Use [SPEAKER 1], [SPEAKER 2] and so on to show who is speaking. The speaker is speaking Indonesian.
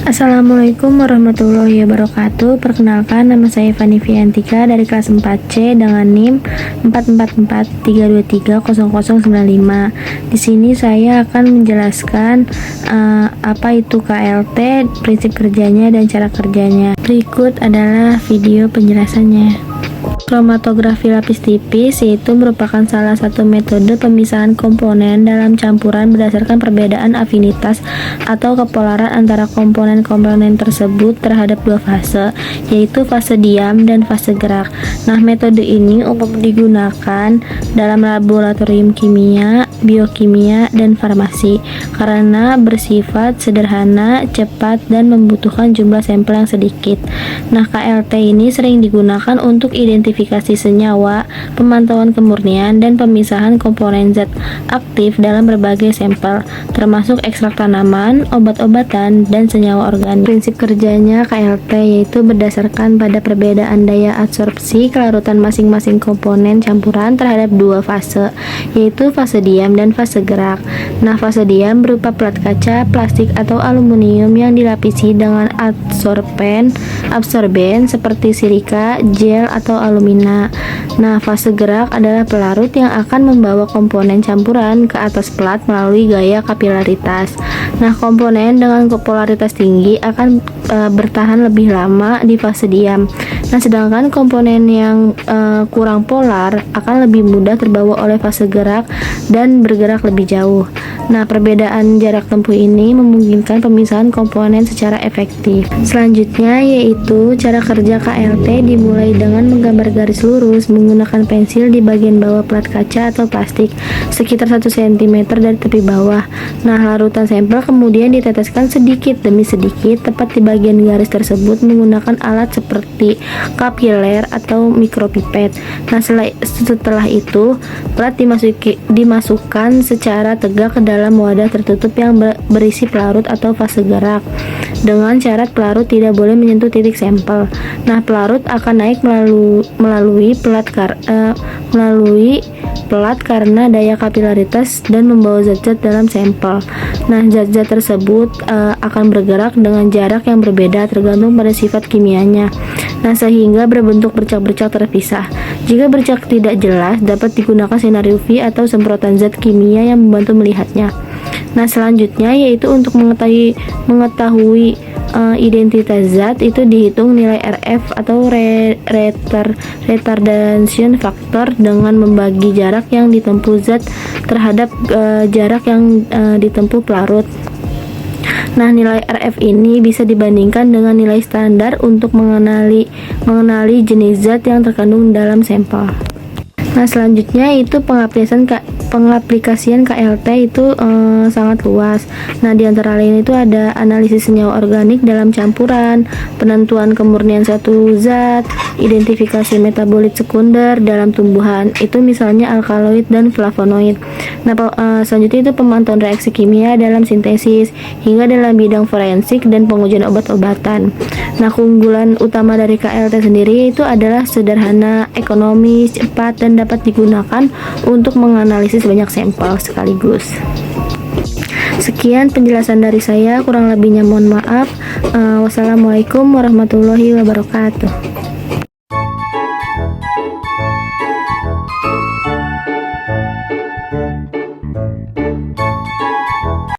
[SPEAKER 1] Assalamualaikum warahmatullahi wabarakatuh. Perkenalkan, nama saya Fani Fiantika dari kelas 4C dengan NIM 44432300095. Di sini saya akan menjelaskan apa itu KLT, prinsip kerjanya dan cara kerjanya. Berikut adalah video penjelasannya. Kromatografi lapis tipis yaitu merupakan salah satu metode pemisahan komponen dalam campuran berdasarkan perbedaan afinitas atau kepolaran antara komponen-komponen tersebut terhadap dua fase, yaitu fase diam dan fase gerak. Nah, metode ini umum digunakan dalam laboratorium kimia, biokimia, dan farmasi karena bersifat sederhana, cepat, dan membutuhkan jumlah sampel yang sedikit. Nah, KLT ini sering digunakan untuk identifikasi senyawa, pemantauan kemurnian, dan pemisahan komponen zat aktif dalam berbagai sampel, termasuk ekstrak tanaman, obat-obatan, dan senyawa organik. Prinsip kerjanya KLT yaitu berdasarkan pada perbedaan daya adsorpsi kelarutan masing-masing komponen campuran terhadap dua fase, yaitu fase diam dan fase gerak. Nah, fase diam berupa plat kaca, plastik, atau aluminium yang dilapisi dengan absorben seperti silika, gel, atau alumina. Nah, fase gerak adalah pelarut yang akan membawa komponen campuran ke atas plat melalui gaya kapilaritas. Nah, komponen dengan polaritas tinggi akan bertahan lebih lama di fase diam. Nah, sedangkan komponen yang kurang polar akan lebih mudah terbawa oleh fase gerak dan bergerak lebih jauh. Nah, perbedaan jarak tempuh ini memungkinkan pemisahan komponen secara efektif. Selanjutnya yaitu cara kerja KLT dimulai dengan menggambar garis lurus menggunakan pensil di bagian bawah plat kaca atau plastik sekitar 1 cm dari tepi bawah. Nah, larutan sampel kemudian diteteskan sedikit demi sedikit tepat di bagian garis tersebut menggunakan alat seperti kapiler atau mikropipet. Nah, setelah itu plat dimasukkan secara tegak ke dalam wadah tertutup yang berisi pelarut atau fase gerak dengan syarat pelarut tidak boleh menyentuh titik sampel. Nah, pelarut akan naik melalui pelat karena daya kapilaritas dan membawa zat-zat dalam sampel. Nah, zat-zat tersebut akan bergerak dengan jarak yang berbeda tergantung pada sifat kimianya. Nah, sehingga berbentuk bercak-bercak terpisah. Jika bercak tidak jelas, dapat digunakan sinar UV atau semprotan zat kimia yang membantu melihatnya. Nah, selanjutnya yaitu untuk mengetahui identitas zat itu dihitung nilai RF atau retardation factor dengan membagi jarak yang ditempuh zat terhadap jarak yang ditempuh pelarut. Nah, nilai RF ini bisa dibandingkan dengan nilai standar untuk mengenali jenis zat yang terkandung dalam sampel. Nah, selanjutnya itu pengaplikasian KLT itu sangat luas. Nah, di antara lain itu ada analisis senyawa organik dalam campuran, penentuan kemurnian suatu zat, identifikasi metabolit sekunder dalam tumbuhan, itu misalnya alkaloid dan flavonoid. Nah, selanjutnya itu pemantauan reaksi kimia dalam sintesis, hingga dalam bidang forensik dan pengujian obat-obatan. Nah, keunggulan utama dari KLT sendiri itu adalah sederhana, ekonomis, cepat, dan dapat digunakan untuk menganalisis banyak sampel sekaligus. Sekian penjelasan dari saya, kurang lebihnya mohon maaf. Wassalamualaikum warahmatullahi wabarakatuh.